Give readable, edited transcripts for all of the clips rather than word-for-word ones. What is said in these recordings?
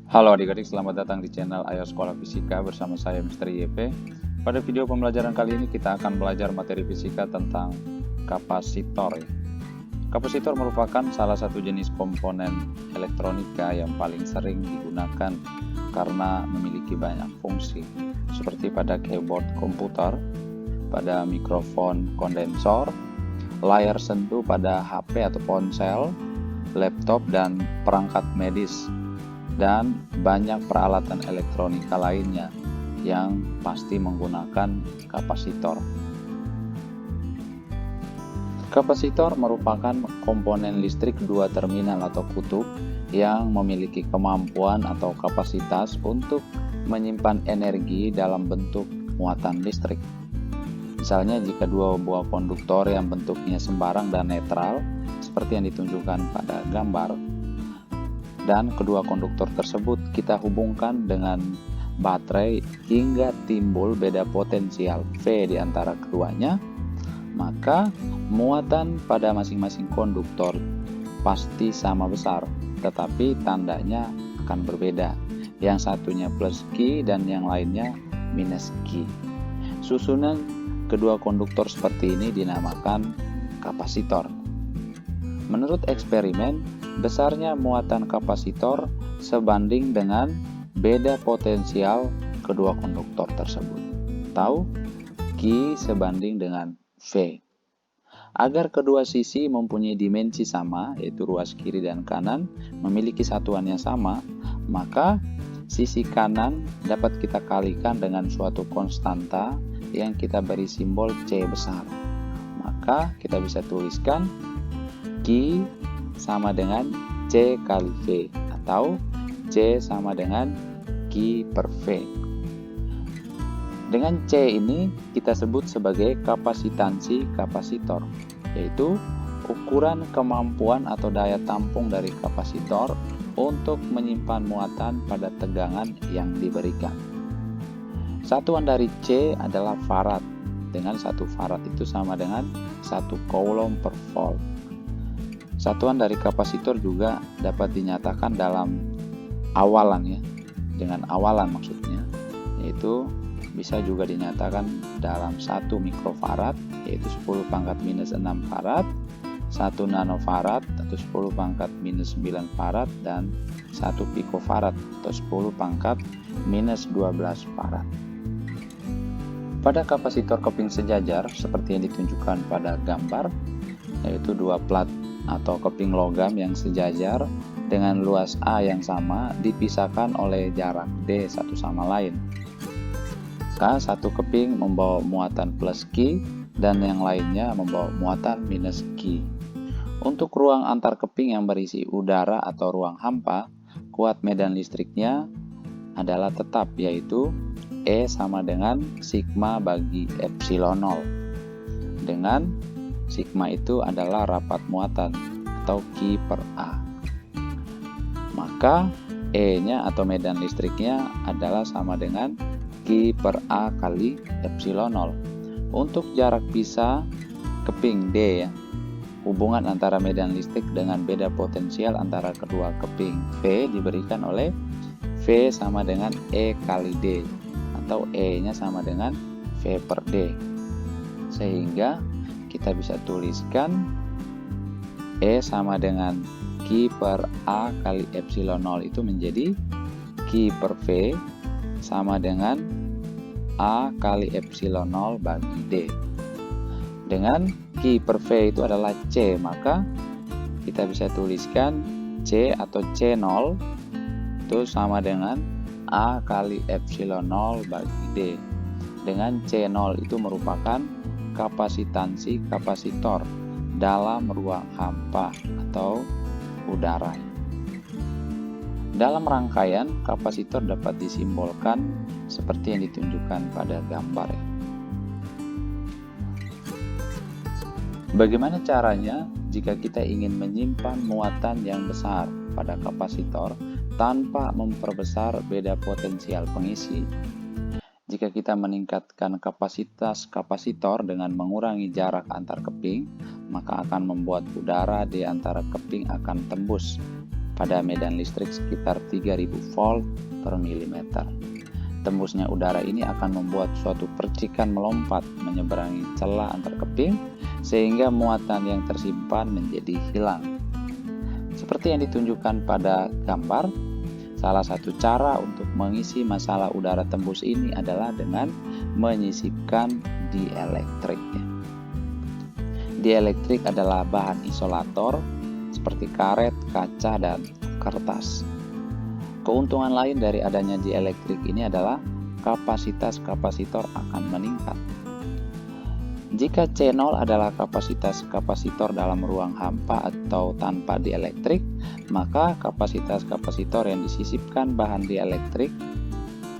Halo adik-adik, selamat datang di channel Ayo Sekolah Fisika bersama saya Mr. YP. Pada video pembelajaran kali ini kita akan belajar materi fisika tentang kapasitor. Kapasitor merupakan salah satu jenis komponen elektronika yang paling sering digunakan karena memiliki banyak fungsi, seperti pada keyboard komputer, pada mikrofon kondensor, layar sentuh pada HP atau ponsel, laptop dan perangkat medis, dan banyak peralatan elektronika lainnya yang pasti menggunakan kapasitor. Kapasitor merupakan komponen listrik dua terminal atau kutub yang memiliki kemampuan atau kapasitas untuk menyimpan energi dalam bentuk muatan listrik. Misalnya jika dua buah konduktor yang bentuknya sembarang dan netral, seperti yang ditunjukkan pada gambar, dan kedua konduktor tersebut kita hubungkan dengan baterai hingga timbul beda potensial V di antara keduanya, maka muatan pada masing-masing konduktor pasti sama besar, tetapi tandanya akan berbeda. Yang satunya plus Q dan yang lainnya minus Q. Susunan kedua konduktor seperti ini dinamakan kapasitor. Menurut eksperimen, besarnya muatan kapasitor sebanding dengan beda potensial kedua konduktor tersebut. Tahu? Q sebanding dengan V. Agar kedua sisi mempunyai dimensi sama, yaitu ruas kiri dan kanan, memiliki satuan yang sama, maka sisi kanan dapat kita kalikan dengan suatu konstanta yang kita beri simbol C besar. Maka kita bisa tuliskan Q sama dengan C kali V, atau C sama dengan Q per V. Dengan C ini kita sebut sebagai kapasitansi kapasitor, yaitu ukuran kemampuan atau daya tampung dari kapasitor untuk menyimpan muatan pada tegangan yang diberikan. Satuan dari C adalah farad, dengan satu farad itu sama dengan 1 coulomb per volt. Satuan dari kapasitor juga dapat dinyatakan dalam awalan, ya, dengan awalan maksudnya, yaitu bisa juga dinyatakan dalam 1 mikrofarad, yaitu 10 pangkat minus 6 farad, 1 nanofarad atau 10 pangkat minus 9 farad, dan 1 pikofarad atau 10 pangkat minus 12 farad. Pada kapasitor keping sejajar seperti yang ditunjukkan pada gambar, yaitu dua plat atau keping logam yang sejajar dengan luas A yang sama dipisahkan oleh jarak D satu sama lain. Maka satu keping membawa muatan plus Q dan yang lainnya membawa muatan minus Q. Untuk ruang antar keping yang berisi udara atau ruang hampa, kuat medan listriknya adalah tetap, yaitu E sama dengan sigma bagi epsilon 0, dengan sigma itu adalah rapat muatan atau Q per A. Maka E-nya atau medan listriknya adalah sama dengan Q per A kali epsilon 0. Untuk jarak pisah keping D, ya, hubungan antara medan listrik dengan beda potensial antara kedua keping V diberikan oleh V sama dengan E kali D, atau E-nya sama dengan V per D. Sehingga kita bisa tuliskan E sama dengan Q per A kali epsilon 0 itu menjadi Q per V sama dengan A kali epsilon 0 bagi D. Dengan Q per V itu adalah C, maka kita bisa tuliskan C atau C0 itu sama dengan A kali epsilon 0 bagi D. Dengan C0 itu merupakan kapasitansi kapasitor dalam ruang hampa atau udara. Dalam rangkaian, kapasitor dapat disimbolkan seperti yang ditunjukkan pada gambar. Bagaimana caranya jika kita ingin menyimpan muatan yang besar pada kapasitor tanpa memperbesar beda potensial pengisi? Jika kita meningkatkan kapasitas kapasitor dengan mengurangi jarak antar keping, maka akan membuat udara di antara keping akan tembus pada medan listrik sekitar 3000 volt per milimeter. Tembusnya udara ini akan membuat suatu percikan melompat menyeberangi celah antar keping sehingga muatan yang tersimpan menjadi hilang. Seperti yang ditunjukkan pada gambar, salah satu cara untuk mengisi masalah udara tembus ini adalah dengan menyisipkan dielektrik. Dielektrik adalah bahan isolator seperti karet, kaca, dan kertas. Keuntungan lain dari adanya dielektrik ini adalah kapasitas kapasitor akan meningkat. Jika C0 adalah kapasitas kapasitor dalam ruang hampa atau tanpa dielektrik, maka kapasitas kapasitor yang disisipkan bahan dielektrik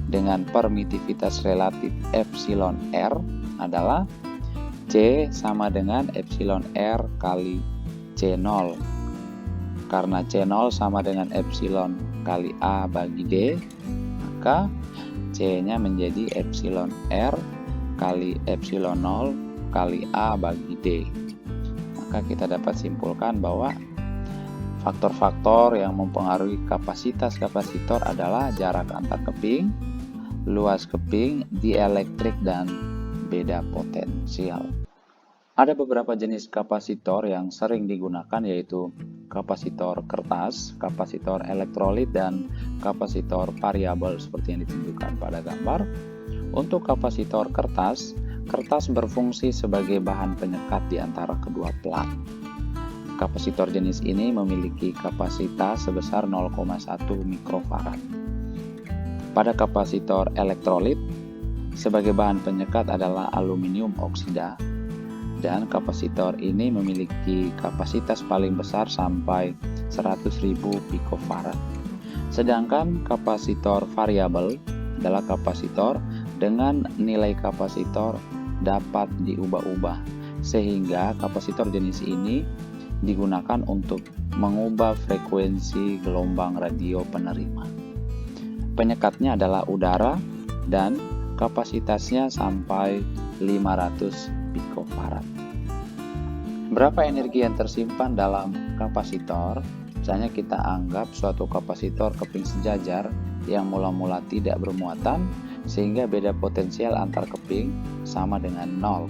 dengan permitivitas relatif epsilon R adalah C sama dengan epsilon R kali C0. Karena C0 sama dengan epsilon kali A bagi D, maka C-nya menjadi epsilon R kali epsilon 0 kali A bagi D. Maka kita dapat simpulkan bahwa faktor-faktor yang mempengaruhi kapasitas kapasitor adalah jarak antar keping, luas keping, dielektrik, dan beda potensial. Ada beberapa jenis kapasitor yang sering digunakan, yaitu kapasitor kertas, kapasitor elektrolit, dan kapasitor variabel seperti yang ditunjukkan pada gambar. Untuk kapasitor kertas, kertas berfungsi sebagai bahan penyekat di antara kedua plat. Kapasitor jenis ini memiliki kapasitas sebesar 0,1 mikrofarad. Pada kapasitor elektrolit, sebagai bahan penyekat adalah aluminium oksida, dan kapasitor ini memiliki kapasitas paling besar sampai 100.000 picofarad. Sedangkan kapasitor variabel adalah kapasitor dengan nilai kapasitor dapat diubah-ubah, sehingga kapasitor jenis ini digunakan untuk mengubah frekuensi gelombang radio penerima. Penyekatnya adalah udara dan kapasitasnya sampai 500 picofarad. Berapa energi yang tersimpan dalam kapasitor? Misalnya kita anggap suatu kapasitor keping sejajar yang mula-mula tidak bermuatan sehingga beda potensial antar keping sama dengan 0.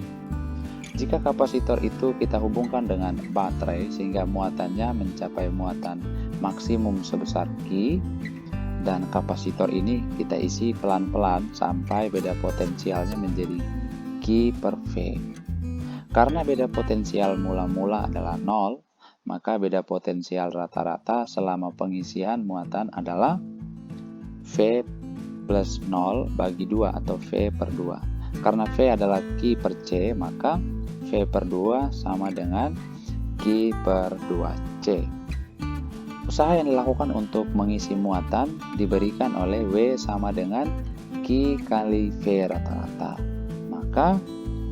Jika kapasitor itu kita hubungkan dengan baterai sehingga muatannya mencapai muatan maksimum sebesar Q, dan kapasitor ini kita isi pelan-pelan sampai beda potensialnya menjadi Q per V. Karena beda potensial mula-mula adalah 0, maka beda potensial rata-rata selama pengisian muatan adalah V plus 0 bagi 2 atau V per 2. Karena V adalah Q per C, maka V per 2 sama dengan Q per 2C. Usaha yang dilakukan untuk mengisi muatan diberikan oleh W sama dengan Q kali V rata-rata. Maka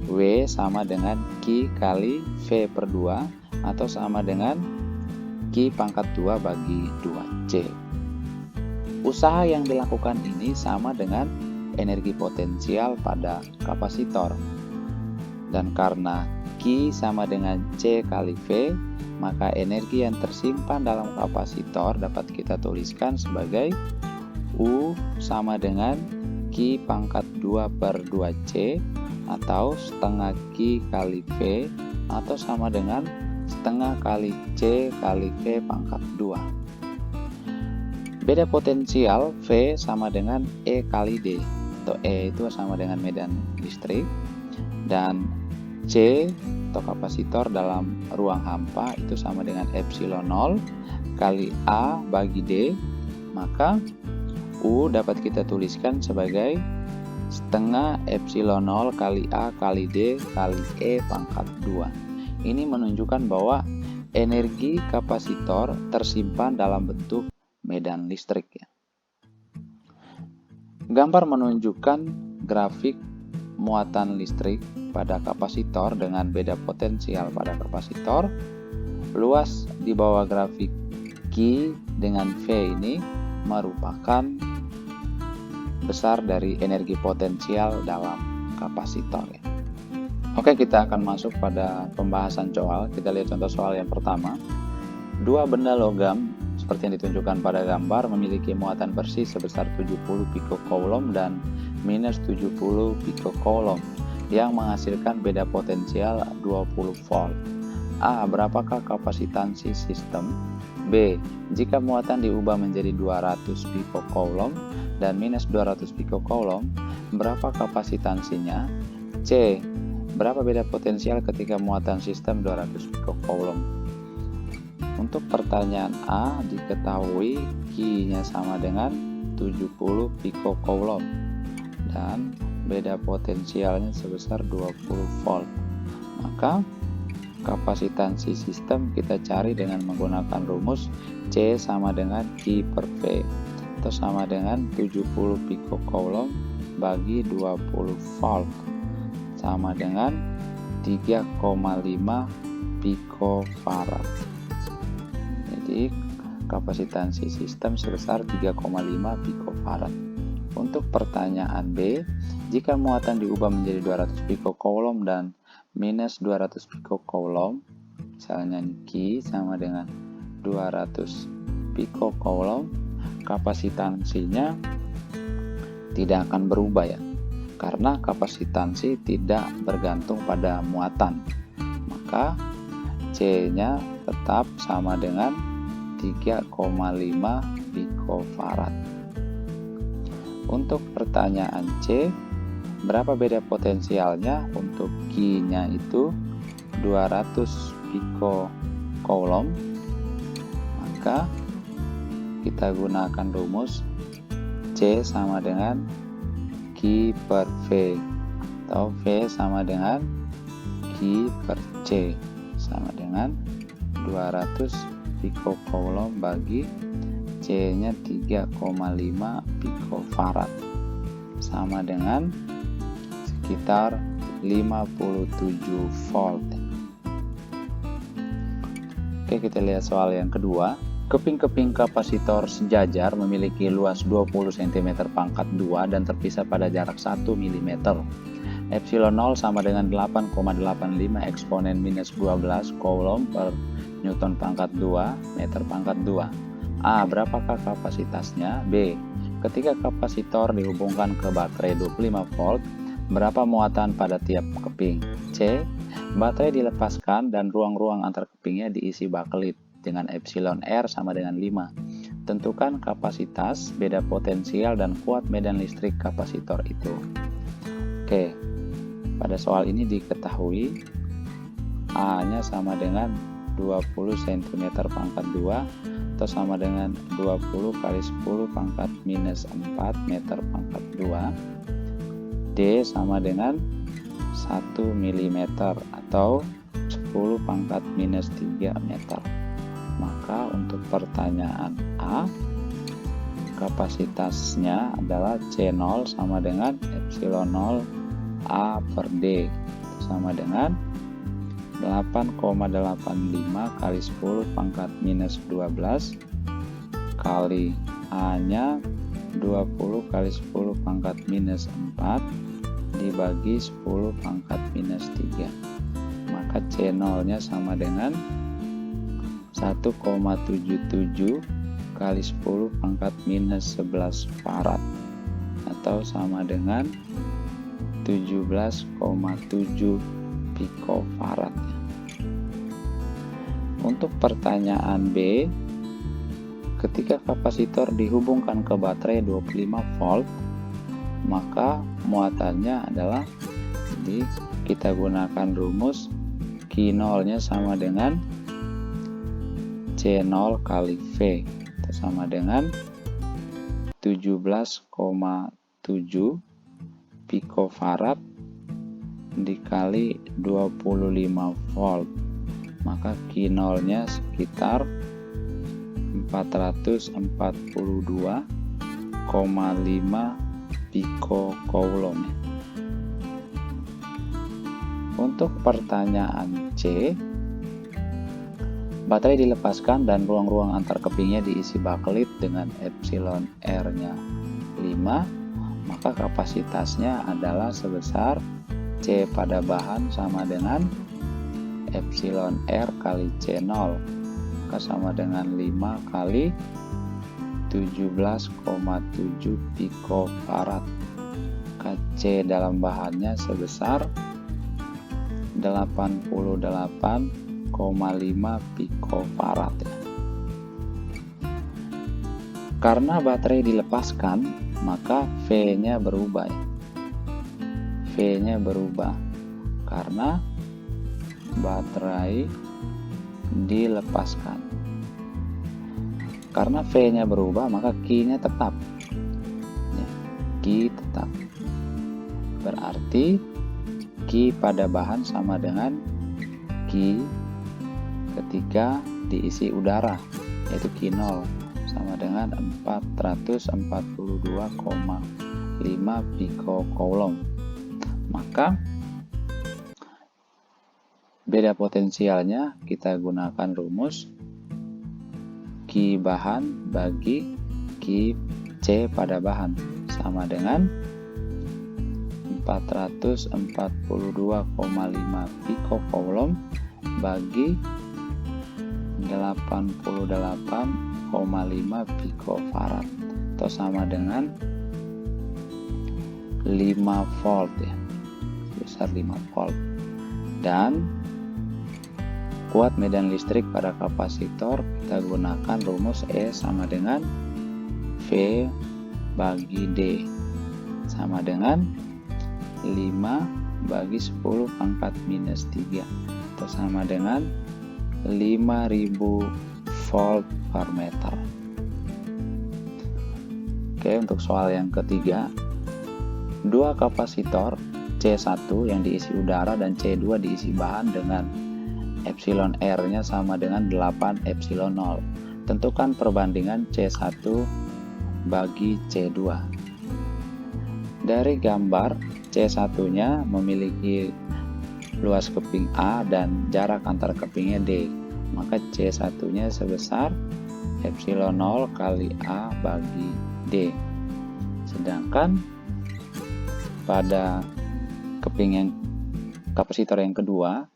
W sama dengan Q kali V per 2 atau sama dengan Q pangkat 2 bagi 2C. Usaha yang dilakukan ini sama dengan energi potensial pada kapasitor. Dan karena Q sama dengan C kali V, maka energi yang tersimpan dalam kapasitor dapat kita tuliskan sebagai U sama dengan Q pangkat 2 per 2C atau setengah Q kali V atau sama dengan setengah kali C kali V pangkat 2. Beda potensial V sama dengan E kali D, atau E itu sama dengan medan listrik, dan C atau kapasitor dalam ruang hampa itu sama dengan epsilon 0 kali A bagi D, maka U dapat kita tuliskan sebagai setengah epsilon 0 kali A kali D kali E pangkat 2. Ini menunjukkan bahwa energi kapasitor tersimpan dalam bentuk medan listrik. Gambar menunjukkan grafik muatan listrik pada kapasitor dengan beda potensial pada kapasitor. Luas di bawah grafik Q dengan V ini merupakan besar dari energi potensial dalam kapasitor. Oke, kita akan masuk pada pembahasan soal. Kita lihat contoh soal yang pertama. Dua benda logam seperti yang ditunjukkan pada gambar memiliki muatan bersih sebesar 70 picocoulomb dan minus 70 picocoulomb yang menghasilkan beda potensial 20 volt. A. Berapakah kapasitansi sistem? B. Jika muatan diubah menjadi 200 picocoulomb dan minus 200 picocoulomb, berapa kapasitansinya? C. Berapa beda potensial ketika muatan sistem 200 picocoulomb? Untuk pertanyaan A, diketahui Q-nya sama dengan 70 picocoulomb dan beda potensialnya sebesar 20 volt. Maka kapasitansi sistem kita cari dengan menggunakan rumus C sama dengan Q per V atau sama dengan 70 picocoulomb bagi 20 volt sama dengan 3,5 picofarad. Jadi kapasitansi sistem sebesar 3,5 picofarad. Untuk pertanyaan B, jika muatan diubah menjadi 200 picocoulomb dan minus 200 picocoulomb, misalnya Q sama dengan 200 picocoulomb, kapasitansinya tidak akan berubah ya, karena kapasitansi tidak bergantung pada muatan. Maka C-nya tetap sama dengan 3,5 picofarad. Untuk pertanyaan C, berapa beda potensialnya? Untuk Q-nya itu 200 picocoulomb, maka kita gunakan rumus C sama dengan Q per V atau V sama dengan Q per C sama dengan 200 picocoulomb bagi C-nya 3,5 picofarad sama dengan sekitar 57 volt. Oke, kita lihat soal yang kedua. Keping-keping kapasitor sejajar memiliki luas 20 cm pangkat 2 dan terpisah pada jarak 1 mm. Epsilon 0 sama dengan 8,85 eksponen minus 12 coulomb per Newton pangkat 2 meter pangkat 2. A. Berapakah kapasitasnya? B. Ketika kapasitor dihubungkan ke baterai 25 volt, berapa muatan pada tiap keping? C. Baterai dilepaskan dan ruang-ruang antar kepingnya diisi bakelit dengan epsilon R sama dengan 5. Tentukan kapasitas, beda potensial, dan kuat medan listrik kapasitor itu. Oke, pada soal ini diketahui A-nya sama dengan 20 cm pangkat 2 atau sama dengan 20 kali 10 pangkat minus 4 meter pangkat 2. D sama dengan 1 mm atau 10 pangkat minus 3 meter. Maka untuk pertanyaan A, kapasitasnya adalah C0 sama dengan epsilon 0 A per D sama dengan 8,85 kali 10 pangkat minus 12 kali A-nya 20 kali 10 pangkat minus 4 dibagi 10 pangkat minus 3. Maka C0 nya sama dengan 1,77 kali 10 pangkat minus 11 farad atau sama dengan 17,7 picofarad. Untuk pertanyaan B, ketika kapasitor dihubungkan ke baterai 25 volt, maka muatannya adalah, jadi kita gunakan rumus Q0 nya sama dengan C0 kali V sama dengan 17,7 picofarad dikali 25 volt, maka Q0 nya sekitar 442,5 picocoulomb. Untuk pertanyaan C, baterai dilepaskan dan ruang-ruang antar kepingnya diisi bakelit dengan epsilon R-nya 5, maka kapasitasnya adalah sebesar C pada bahan sama dengan epsilon R kali C0 maka sama dengan 5 kali 17,7 pikofarad. C dalam bahannya sebesar 88,5 pikofarad. Karena baterai dilepaskan, maka V-nya berubah. V-nya berubah karena baterai dilepaskan. Karena V-nya berubah, maka Q-nya tetap. Q tetap. Berarti Q pada bahan sama dengan Q ketika diisi udara, yaitu Q0 sama dengan 442,5 pikocoulomb. Maka beda potensialnya kita gunakan rumus Q bahan bagi Q C pada bahan sama dengan 442,5 pikocoulomb bagi 88,5 pikofarad atau sama dengan 5 volt ya, sebesar 5 volt. Dan kuat medan listrik pada kapasitor kita gunakan rumus E sama dengan V bagi D sama dengan 5 bagi 10 pangkat minus 3 atau sama dengan 5000 volt per meter. Oke, untuk soal yang ketiga, dua kapasitor C1 yang diisi udara dan C2 diisi bahan dengan epsilon R-nya sama dengan 8 epsilon 0. Tentukan perbandingan C1 bagi C2. Dari gambar, C1-nya memiliki luas keping A dan jarak antar kepingnya D. Maka C1-nya sebesar epsilon 0 kali A bagi D. Sedangkan pada keping kapasitor yang kedua,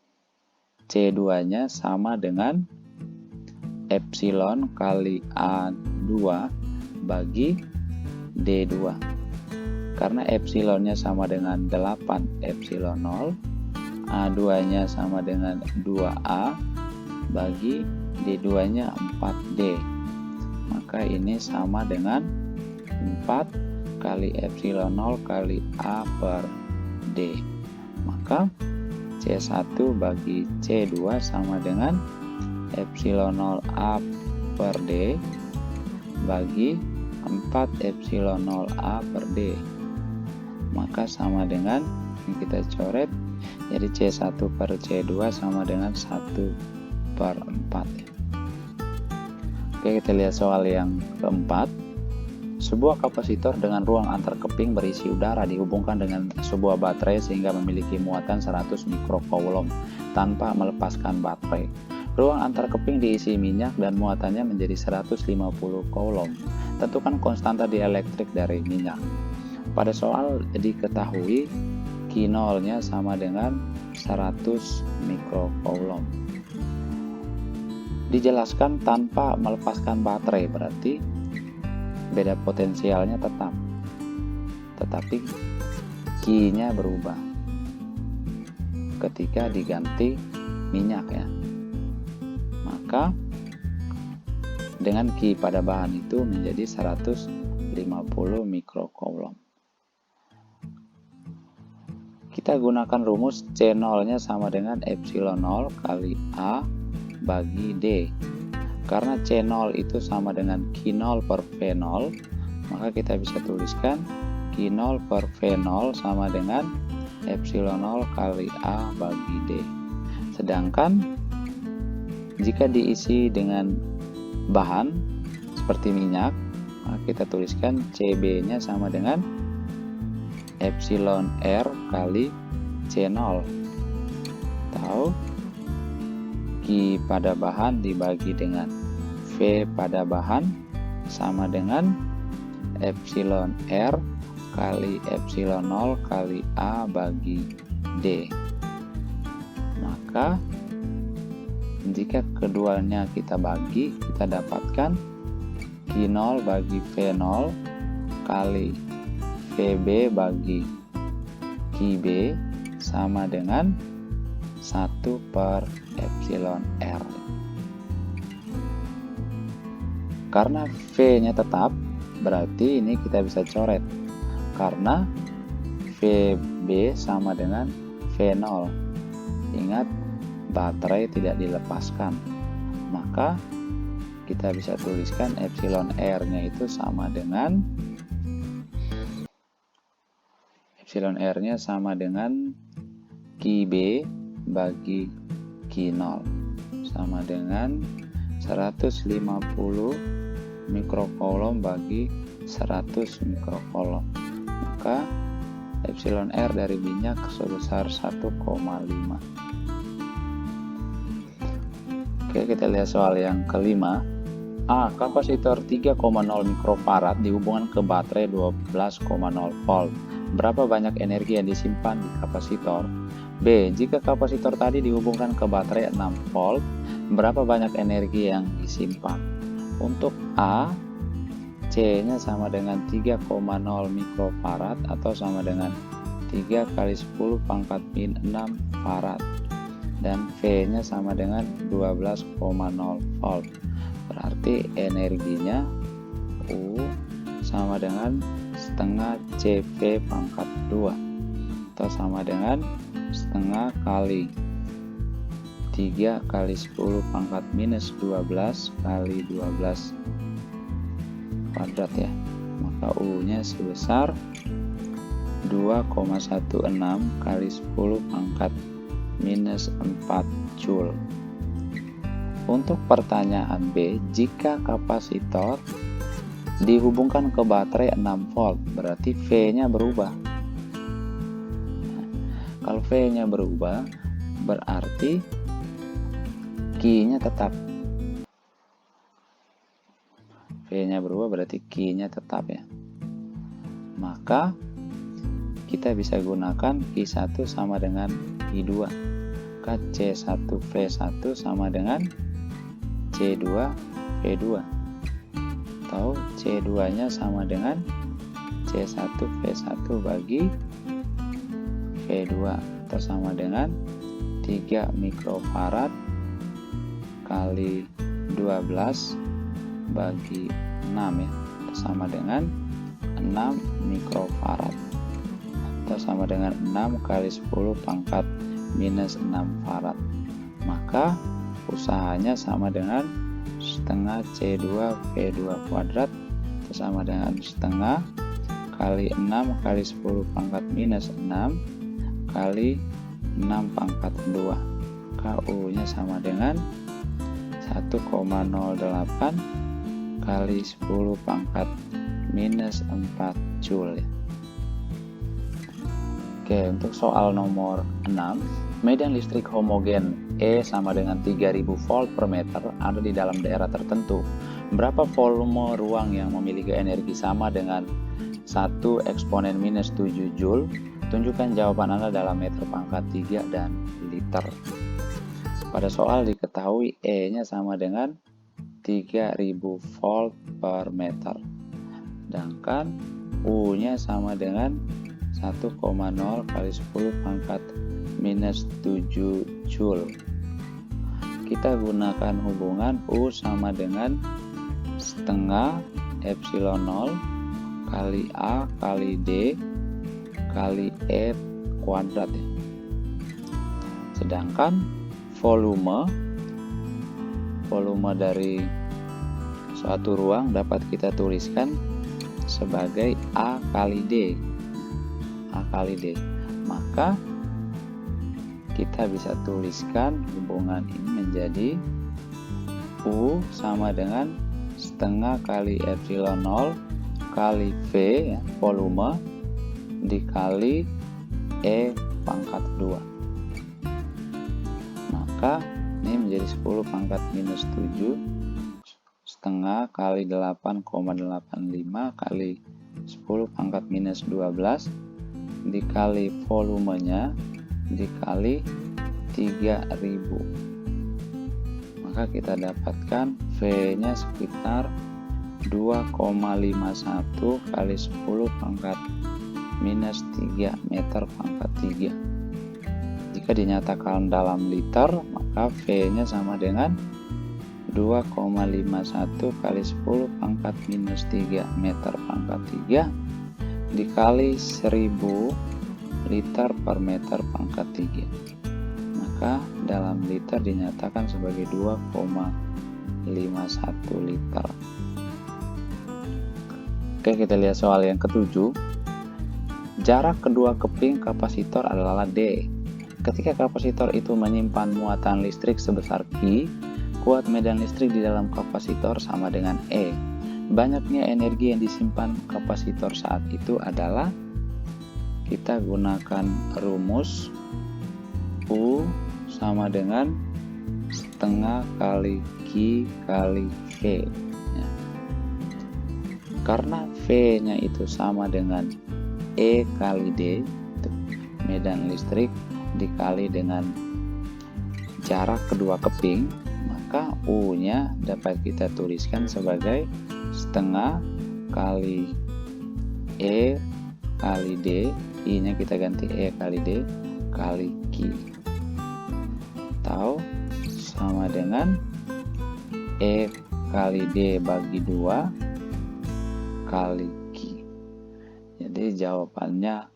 C2-nya sama dengan epsilon kali A2 bagi D2. Karena epsilonnya sama dengan 8 epsilon 0, A2-nya sama dengan 2A bagi D2-nya 4D. Maka ini sama dengan 4 kali epsilon 0 kali A per D. Maka C1 bagi C2 sama dengan epsilon 0 A per D bagi 4 epsilon 0 A per D. Maka sama dengan yang kita coret, jadi C1 per C2 sama dengan 1 per 4. Oke, kita lihat soal yang keempat. Sebuah kapasitor dengan ruang antar keping berisi udara dihubungkan dengan sebuah baterai sehingga memiliki muatan 100 mikrocoulomb tanpa melepaskan baterai. Ruang antar keping diisi minyak dan muatannya menjadi 150 coulomb. Tentukan konstanta dielektrik dari minyak. Pada soal diketahui Q0-nya sama dengan 100 mikrocoulomb. Dijelaskan tanpa melepaskan baterai, berarti beda potensialnya tetap, tetapi Q-nya berubah ketika diganti minyak ya. Maka dengan Q pada bahan itu menjadi 150 mikrocoulomb. Kita gunakan rumus C0-nya sama dengan epsilon 0 kali A bagi D. Karena C0 itu sama dengan Q0 per V0, maka kita bisa tuliskan Q0 per V0 sama dengan epsilon 0 kali A bagi D. Sedangkan jika diisi dengan bahan seperti minyak, maka kita tuliskan CB-nya sama dengan epsilon R kali C0 atau Q pada bahan dibagi dengan V pada bahan sama dengan epsilon R kali epsilon 0 kali A bagi D. Maka Jika keduanya kita bagi, kita dapatkan Q0 bagi V0 kali VB bagi QB sama dengan 1/epsilon R. Karena V-nya tetap, berarti ini kita bisa coret. Karena VB sama dengan V0. Ingat, baterai tidak dilepaskan. Maka kita bisa tuliskan epsilon R-nya itu sama dengan QB bagi Q0 sama dengan 150 mikrocoulomb bagi 100 mikrocoulomb. Maka epsilon R dari minyak sebesar 1,5. Oke, kita lihat soal yang kelima. A. Kapasitor 3,0 mikrofarad dihubungkan ke baterai 12,0 volt. Berapa banyak energi yang disimpan di kapasitor? B. Jika kapasitor tadi dihubungkan ke baterai 6 volt, berapa banyak energi yang disimpan? Untuk A, C-nya sama dengan 3,0 mikrofarad atau sama dengan 3 kali 10 pangkat min 6 farad. Dan V-nya sama dengan 12,0 volt. Berarti energinya U sama dengan setengah CV pangkat 2 atau sama dengan setengah kali 3 kali 10 pangkat minus 12 kali 12 kuadrat ya. Maka U-nya sebesar 2,16 kali 10 pangkat minus 4 Joule. Untuk pertanyaan B, jika kapasitor dihubungkan ke baterai 6 volt, berarti V-nya berubah. Nah, kalau V-nya berubah, berarti Q-nya tetap. V-nya berubah berarti Q-nya tetap ya. Maka kita bisa gunakan Q1 sama dengan Q2. Maka C1V1 sama dengan C2V2 atau C2-nya sama dengan C1V1 bagi V2 atau sama dengan 3 mikrofarad kali 12 bagi 6 ya, atau sama dengan 6 mikrofarad atau sama dengan 6 kali 10 pangkat minus 6 farad. Maka usahanya sama dengan setengah C2 V2 kuadrat atau sama dengan setengah kali 6 kali 10 pangkat minus 6 kali 6 pangkat 2. KU-nya sama dengan 1,08 kali 10 pangkat minus 4 Joule ya. Oke, untuk soal nomor 6, medan listrik homogen E sama dengan 3000 volt per meter ada di dalam daerah tertentu. Berapa volume ruang yang memiliki energi sama dengan 1 eksponen minus 7 Joule? Tunjukkan jawaban Anda dalam meter pangkat 3 dan liter. Pada soal diketahui E-nya sama dengan 3000 volt per meter. Sedangkan U-nya sama dengan 1,0 kali 10 pangkat minus 7 Joule. Kita gunakan hubungan U sama dengan setengah epsilon 0 kali A kali D kali E kuadrat ya. Sedangkan volume dari suatu ruang dapat kita tuliskan sebagai A kali D. Maka kita bisa tuliskan hubungan ini menjadi U sama dengan setengah kali epsilon 0 kali V ya, volume dikali E pangkat 2. Maka ini menjadi 10 pangkat minus 7 setengah kali 8,85 kali 10 pangkat minus 12 dikali volumenya dikali 3000. maka kita dapatkan V-nya sekitar 2,51 kali 10 pangkat minus 3 meter pangkat 3. Jika dinyatakan dalam liter, maka V-nya sama dengan 2,51 kali 10 pangkat minus 3 meter pangkat 3 dikali 1000 liter per meter pangkat 3. Maka dalam liter dinyatakan sebagai 2,51 liter. Oke, kita lihat soal yang ketujuh. Jarak kedua keping kapasitor adalah D. Ketika kapasitor itu menyimpan muatan listrik sebesar Q, kuat medan listrik di dalam kapasitor sama dengan E. Banyaknya energi yang disimpan kapasitor saat itu adalah, kita gunakan rumus U sama dengan setengah kali Q kali V. Ya. Karena V-nya itu sama dengan E kali D, medan listrik, dikali dengan jarak kedua keping, maka U-nya dapat kita tuliskan sebagai setengah kali E kali D, I-nya kita ganti E kali D kali Q, atau sama dengan E kali D bagi 2 kali Q. Jadi jawabannya